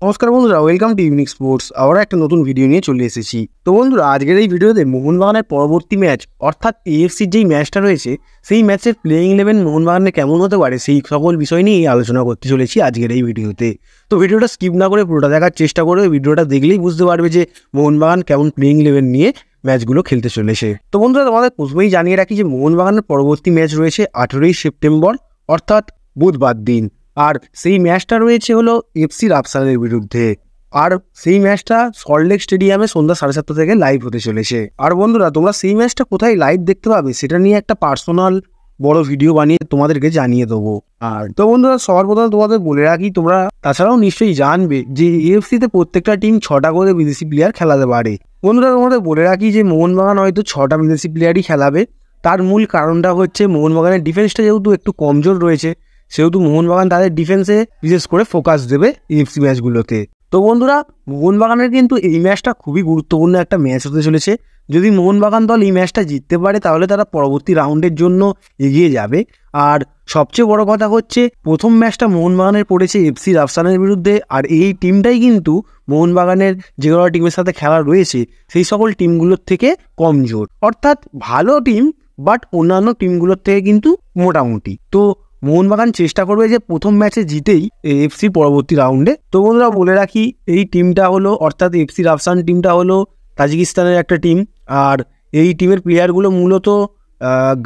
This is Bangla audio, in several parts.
নমস্কার বন্ধুরা, ওয়েলকাম টু ইউনিক স্পোর্টস। আবার একটা নতুন ভিডিও নিয়ে চলে এসেছি। তো বন্ধুরা, আজকের এই ভিডিওতে মোহনবাগানের পরবর্তী ম্যাচ অর্থাৎ এএফসির যেই ম্যাচটা রয়েছে সেই ম্যাচের প্লেয়িং 11 মোহনবাগানে কেমন হতে পারে সেই সকল বিষয় নিয়ে আলোচনা করতে চলেছি আজকের এই ভিডিওতে। তো ভিডিওটা স্কিপ না করে পুরোটা দেখার চেষ্টা করবে। ভিডিওটা দেখলেই বুঝতে পারবে যে মোহনবাগান কেমন প্লেয়িং 11 নিয়ে ম্যাচগুলো খেলতে চলেছে। তো বন্ধুরা, তোমাদের প্রথমেই জানিয়ে রাখি যে মোহনবাগানের পরবর্তী ম্যাচ রয়েছে 18ই সেপ্টেম্বর অর্থাৎ বুধবার দিন। আর সেই ম্যাচটা রয়েছে হলো এফসি রাফসানের বিরুদ্ধে। আর সেই ম্যাচটা সল্টলেক স্টেডিয়ামে সন্ধ্যা 7:30 থেকে লাইভ হতে চলেছে। আর বন্ধুরা, তোমরা সেই ম্যাচটা কোথায় লাইভ দেখতে পাবে সেটা নিয়ে একটা পার্সোনাল বড় ভিডিও বানিয়ে তোমাদেরকে জানিয়ে দেবো। আর তো বন্ধুরা, সবার প্রথমে তোমাদের বলে রাখি, তোমরা তাছাড়াও নিশ্চয়ই জানবে যে এএফসিতে প্রত্যেকটা টিম 6টা করে বিদেশি প্লেয়ার খেলাতে পারে। বন্ধুরা, তোমাদের বলে রাখি যে মোহনবাগান হয়তো 6টা বিদেশি প্লেয়ারই খেলাবে। তার মূল কারণটা হচ্ছে মোহনবাগানের ডিফেন্সটা যেহেতু একটু কমজোর রয়েছে, সেহেতু মোহনবাগান তাদের ডিফেন্সে বিশেষ করে ফোকাস দেবে এএফসি ম্যাচগুলোতে। তো বন্ধুরা, মোহনবাগানের কিন্তু এই ম্যাচটা খুবই গুরুত্বপূর্ণ একটা ম্যাচ হতে চলেছে। যদি মোহনবাগান দল এই ম্যাচটা জিততে পারে তাহলে তারা পরবর্তী রাউন্ডের জন্য এগিয়ে যাবে। আর সবচেয়ে বড় কথা হচ্ছে, প্রথম ম্যাচটা মোহনবাগানের পড়েছে এফসি রাফসানের বিরুদ্ধে। আর এই টিমটাই কিন্তু মোহনবাগানের যে কটা টিমের সাথে খেলা রয়েছে সেই সকল টিমগুলোর থেকে কমজোর, অর্থাৎ ভালো টিম বাট অন্যান্য টিমগুলোর থেকে কিন্তু মোটামুটি। তো মোহনবাগান চেষ্টা করবে যে প্রথম ম্যাচে জিতেই এফসি পরবর্তী রাউন্ডে। তো বন্ধুরা, বলে রাখি এই টিমটা হলো অর্থাৎ এফসি রাফসান টিমটা হলো তাজিকিস্তানের একটা টিম। আর এই টিমের প্লেয়ারগুলো মূলত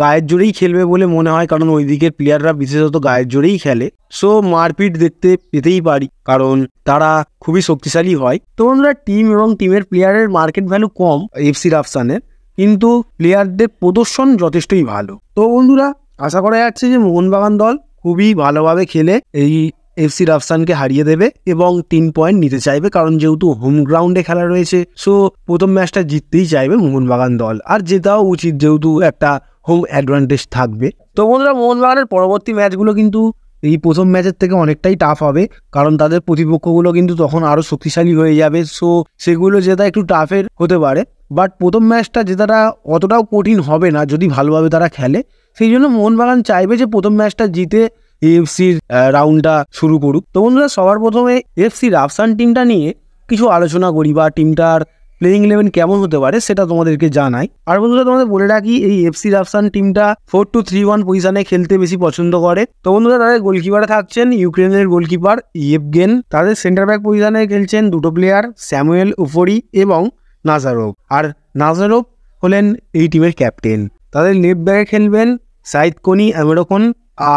গায়ের জোরেই খেলবে বলে মনে হয়, কারণ ওই দিকের প্লেয়াররা বিশেষত গায়ের জোরেই খেলে। সো মারপিট দেখতে পেতেই পারি, কারণ তারা খুবই শক্তিশালী হয়। তো বন্ধুরা, টিম এবং টিমের প্লেয়ারের মার্কেট ভ্যালু কম এফসি রাফসানের, কিন্তু প্লেয়ারদের প্রদর্শন যথেষ্টই ভালো। তো বন্ধুরা, আশা করা যাচ্ছে যে মোহনবাগান দল খুবই ভালোভাবে খেলে এই এফসি রাফসানকে হারিয়ে দেবে এবং 3 পয়েন্ট নিতে চাইবে, কারণ যেহেতু হোম গ্রাউন্ডে খেলা রয়েছে সো প্রথম ম্যাচটা জিততেই চাইবে মোহনবাগান দল। আর জেতাও উচিত, যেহেতু একটা হোম অ্যাডভান্টেজ থাকবে। তো বন্ধুরা, মোহনবাগানের পরবর্তী ম্যাচগুলো কিন্তু এই প্রথম ম্যাচের থেকে অনেকটাই টাফ হবে, কারণ তাদের প্রতিপক্ষগুলো কিন্তু তখন আরও শক্তিশালী হয়ে যাবে। সো সেগুলো জেতা একটু টাফের হতে পারে, বাট প্রথম ম্যাচটা জেতাটা অতটাও কঠিন হবে না যদি ভালোভাবে তারা খেলে। সেই জন্য মোহনবাগান চাইবে যে প্রথম ম্যাচটা জিতে এএফসির রাউন্ডটা শুরু করুক। তো বন্ধুরা, সবার প্রথমে এফসি রাফসান টিমটা নিয়ে কিছু আলোচনা করি, বা টিমটার প্লেয়িং 11 কেমন হতে পারে সেটা তোমাদেরকে জানাই। আর বন্ধুরা, তোমাদের বলে রাখি এই এফসি রাফসান টিমটা 4-2-3-1 পজিশনে খেলতে বেশি পছন্দ করে। তো বন্ধুরা, তাদের গোলকিপারে থাকছেন ইউক্রেনের গোলকিপার ইয়েভগেন। তাদের সেন্টার ব্যাক পজিশনে খেলছেন দুটো প্লেয়ার, স্যামুয়েল উফোরি এবং নাজারোভ। আর নাজারোভ হলেন এই টিমের ক্যাপ্টেন। তাদের লেফট ব্যাকে খেলবেন সাইদ কোনি আমেরোকন,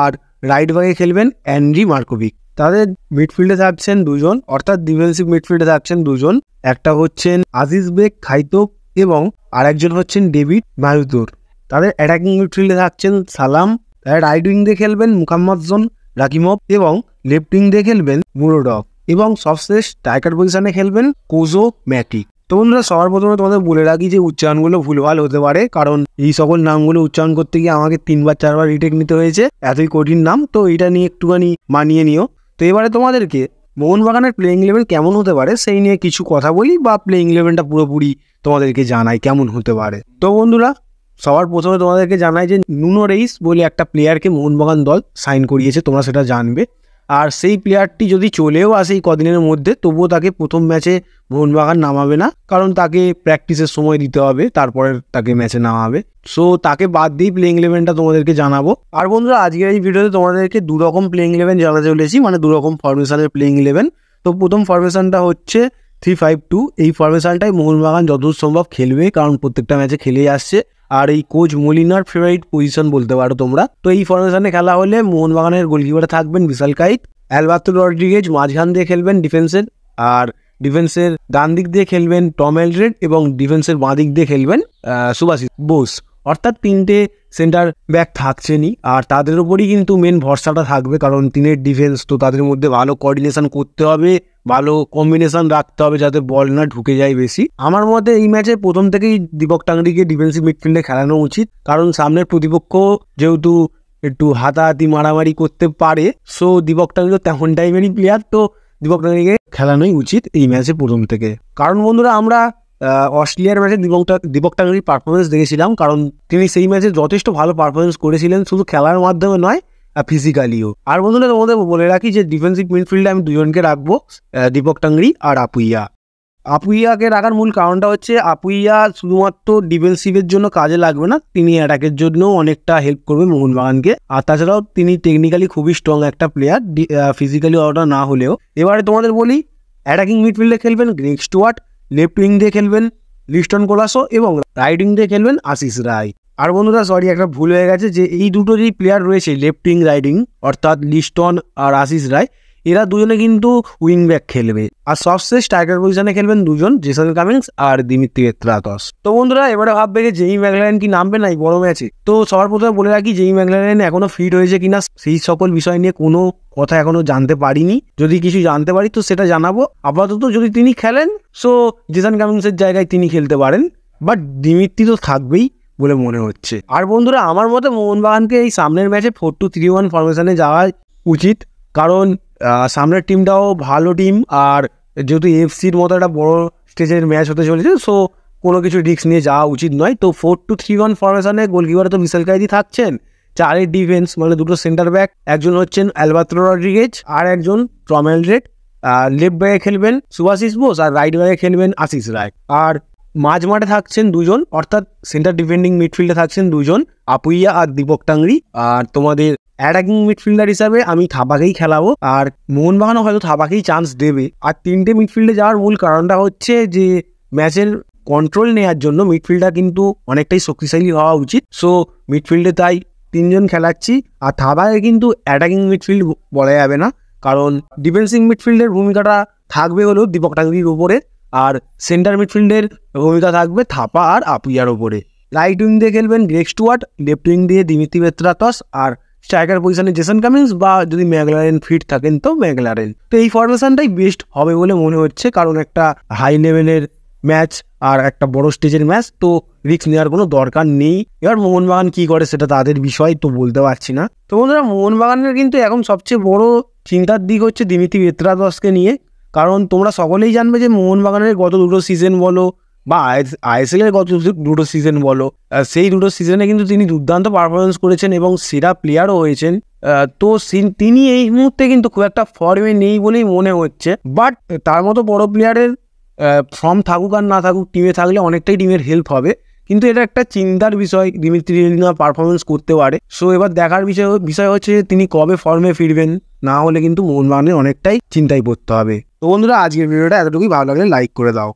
আর রাইট ব্যাকে খেলবেন অ্যান্ড্রি মার্কোভিক। তাদের মিডফিল্ডে থাকছেন দুজন, অর্থাৎ ডিফেন্সিভ মিডফিল্ডে থাকছেন দুজন। একটা হচ্ছেন আজিজ বেক খাইতোপ এবং আরেকজন হচ্ছেন ডেভিড মায়ুতুর। তাদের অ্যাটাকিং মিডফিল্ডে থাকছেন সালাম। তাদের রাইট উইং দিয়ে খেলবেন মুহাম্মদজন রাকিমভ এবং লেফট উইং দিয়ে খেলবেন মুরোডভ, এবং সবশেষ স্ট্রাইকার পজিশনে খেলবেন কোজো ম্যাটিক। তো বন্ধুরা, সবার প্রথমে তোমাদের বলে রাখি যে উচ্চারণগুলো ভুলভাল হতে পারে, কারণ এই সকল নামগুলো উচ্চারণ করতে গিয়ে আমাকে 3-4বার রিটেক নিতে হয়েছে, এতই কঠিন নাম। তো এটা নিয়ে একটুখানি মানিয়ে নিও। তো এবারে তোমাদেরকে মোহনবাগানের প্লেয়িং 11 কেমন হতে পারে সেই নিয়ে কিছু কথা বলি, বা প্লেয়িং 11টা পুরোপুরি তোমাদেরকে জানাই কেমন হতে পারে। তো বন্ধুরা, সবার প্রথমে তোমাদেরকে জানাই যে নুনো রেইস বলে একটা প্লেয়ারকে মোহনবাগান দল সাইন করিয়েছে, তোমরা সেটা জানবে। আর সেই প্লেয়ারটি যদি চলেও আসে এই কদিনের মধ্যে, তবুও তাকে প্রথম ম্যাচে মোহনবাগান নামাবে না, কারণ তাকে প্র্যাকটিসের সময় দিতে হবে, তারপরে তাকে ম্যাচে নামাবে। সো তাকে বাদ দিয়েই প্লেয়িং 11টা তোমাদেরকে জানাবো। আর বন্ধুরা, আজকের এই ভিডিওতে তোমাদেরকে দুরকম প্লেয়িং 11 জানাতে চলেছি, মানে দুরকম ফরমেশনের প্লেয়িং 11। তো প্রথম ফরমেশনটা হচ্ছে 3-5-2। এই ফরমেশনটাই মোহনবাগান যতদূর সম্ভব খেলবে, কারণ প্রত্যেকটা ম্যাচে খেলেই আসছে। আর এই কোচ মলিনার ফেভারিট পজিশন বলতে পারো তোমরা। তো এই ফরমেশনে খেলা হলে মোহনবাগানের গোলকিপারে থাকবেন বিশাল কাইত, অ্যালবার্তো রড্রিগেজ মাঝখান দিয়ে খেলবেন ডিফেন্সের, আর ডিফেন্সের ডান দিক দিয়ে খেলবেন টম এলড্রেড, এবং ডিফেন্সের বাঁ দিক দিয়ে খেলবেন সুভাশিস বোস। অর্থাৎ 3টে সেন্টার ব্যাক থাকছেনই, আর তাদের উপরই কিন্তু মেন ভরসাটা থাকবে, কারণ 3-এর ডিফেন্স। তো তাদের মধ্যে ভালো কোঅর্ডিনেশন করতে হবে, ভালো কম্বিনেশন রাখতে হবে যাতে বল না ঢুকে যায় বেশি। আমার মতে এই ম্যাচে প্রথম থেকেই দীপক টাংরিকে ডিফেন্সিভ মিডফিল্ডে খেলানো উচিত, কারণ সামনের প্রতিপক্ষ যেহেতু একটু হাতাহাতি মারামারি করতে পারে, সো দীপক টাংরি তেমন টাইমেরই প্লেয়ার। তো দীপক টাংরিকে খেলানোই উচিত এই ম্যাচে প্রথম থেকে। কারণ বন্ধুরা, আমরা অস্ট্রেলিয়ার ম্যাচে দীপক টাংরির পারফরমেন্স দেখেছিলাম, কারণ তিনি সেই ম্যাচে যথেষ্ট ভালো পারফরমেন্স করেছিলেন, শুধু খেলার মাধ্যমে নয়, ফিজিক্যালিও। আর বন্ধুরা তোমাদের বলে রাখি যে ডিফেন্সিভ মিডফিল্ডে আমি দুজনকে রাখবো, দীপক টাংরি আর আপুইয়া। আপুইয়াকে রাখার মূল কারণটা হচ্ছে আপুইয়া শুধুমাত্র ডিফেন্সিভের জন্য কাজে লাগবে না, তিনি অ্যাটাকের জন্য অনেকটা হেল্প করবে মোহনবাগানকে। আর তাছাড়াও তিনি টেকনিক্যালি খুবই স্ট্রং একটা প্লেয়ার, ফিজিক্যালি অতটা না হলেও। এবারে তোমাদের বলি, অ্যাটাকিং মিডফিল্ডে খেলবেন গ্রেগ স্টুয়ার্ট, লেফট উইং দিয়ে খেলবেন লিস্টন কোলাসো এবং রাইট উইং দিয়ে খেলবেন আশিস রায়। আর বন্ধুরা সরি, একটা ভুল হয়ে গেছে যে এই দুটো যেই প্লেয়ার রয়েছে লেফট উইং রাইট উইং, অর্থাৎ লিস্টন আর আশিস রায়, এরা দুজনে কিন্তু উইং ব্যাক খেলবে। আর সবশেষ স্ট্রাইকার পজিশনে খেলবেন দুজন, জেসন কামিন্স আর দিমিত্রি পেত্রাতস। তো বন্ধুরা এবারে ভাববে যে জেমি ম্যাকলারেন কি নামবে নাই বড় ম্যাচে। তো সবার প্রথমে বলে রাখি, জেমি ম্যাকলারেন এখনো ফিট হয়েছে কিনা সেই সকল বিষয় নিয়ে কোনো কথা এখনো জানতে পারিনি। যদি কিছু জানতে পারি তো সেটা জানাবো। আপাতত যদি তিনি খেলেন সো জেসন কামিন্সের জায়গায় তিনি খেলতে পারেন, বাট দিমিত্রি তো থাকবেই বলে মনে হচ্ছে। আর বন্ধুরা আমার মতে মোহনবাগানকে এই সামনের ম্যাচে 4-2-3-1 ফরমেশনে যাওয়া উচিত, কারণ সামনের টিমটাও ভালো টিম। আর যেহেতু এফসির মতো একটা বড় স্টেজের ম্যাচ হতে চলেছে, সো কোনো কিছু রিস্ক নিয়ে যাওয়া উচিত নয়। তো 4-2-3-1 ফরমেশনে গোলকিপারে তো মিশেল কাইদি থাকছেন, চারের ডিফেন্স মানে দুটো সেন্টার ব্যাক, একজন হচ্ছেন অ্যালবার্তো রড্রিগেজ আর একজন টম এলড্রেড। লেফট ব্যাকে খেলবেন সুভাশিস বোস আর রাইট ব্যাকে খেলবেন আশিস রায়। আর মাঝ মাঠে থাকছেন দুজন, অর্থাৎ সেন্টার ডিফেন্ডিং মিডফিল্ডে থাকছেন দুজন, আপুইয়া আর দীপক টাংরি। আর তোমাদের অ্যাটাকিং মিডফিল্ডার হিসাবে আমি থাপাকেই খেলাবো, আর মোহনবাগানও হয়তো থাপাকেই চান্স দেবে। আর তিনটে মিডফিল্ডে যাওয়ার মূল কারণটা হচ্ছে যে ম্যাচের কন্ট্রোল নেওয়ার জন্য মিডফিল্ডার কিন্তু অনেকটাই শক্তিশালী হওয়া উচিত। সো মিডফিল্ডে তাই তিনজন খেলাচ্ছি। আর থাপাকে কিন্তু অ্যাটাকিং মিডফিল্ড বলা যাবে না, কারণ ডিফেন্সিভ মিডফিল্ডের ভূমিকাটা থাকবে হলো দীপক টাংরির উপরে, আর সেন্টার মিডফিল্ডের ভূমিকা থাকবে থাপা আর আপুইয়ার ওপরে। রাইট উইং দিয়ে খেলবেন গ্রেগ স্টুয়ার্ট, লেফট উইং দিয়ে দিমিত্রি পেত্রাতস, আর স্ট্রাইকার পজিশনে জেসন কামিন্স বা যদি ম্যাকলারেন ফিট থাকেন তো ম্যাকলারেন। তো এই ফরমেশনটাই বেস্ট হবে বলে মনে হচ্ছে, কারণ একটা হাই লেভেলের ম্যাচ আর একটা বড় স্টেজের ম্যাচ, তো রিস্ক নেওয়ার কোনো দরকার নেই। এবার মোহনবাগান কি করে সেটা তাদের বিষয়, তো বলতে পারছি না। তো বন্ধুরা মোহনবাগানের কিন্তু এখন সবচেয়ে বড় চিন্তার দিক হচ্ছে দিমিত্রি পেত্রাতসকে নিয়ে, কারণ তোমরা সকলেই জানবে যে মোহনবাগানের গত দুটো সিজন বলো বা আইএসএলের গত দুটো সিজন বলো, সেই দুটো সিজনে কিন্তু তিনি দুর্দান্ত পারফরমেন্স করেছেন এবং সেরা প্লেয়ারও হয়েছেন। তো তিনি এই মুহূর্তে কিন্তু খুব একটা ফর্মে নেই বলেই মনে হচ্ছে, বাট তার মতো বড় প্লেয়ারের ফর্ম থাকুক আর না থাকুক, টিমে থাকলে অনেকটাই টিমের হেল্প হবে। কিন্তু এটা একটা চিন্তার বিষয়, দিমিত্রি পারফরমেন্স করতে পারে। সো এবার দেখার বিষয় হচ্ছে তিনি কবে ফর্মে ফিরবেন, না হলে কিন্তু মোহনবাগানের অনেকটাই চিন্তায় পড়তে হবে। তো বন্ধুরা আজকের ভিডিওটা এতটুকুই, ভালো লাগলে লাইক করে দাও।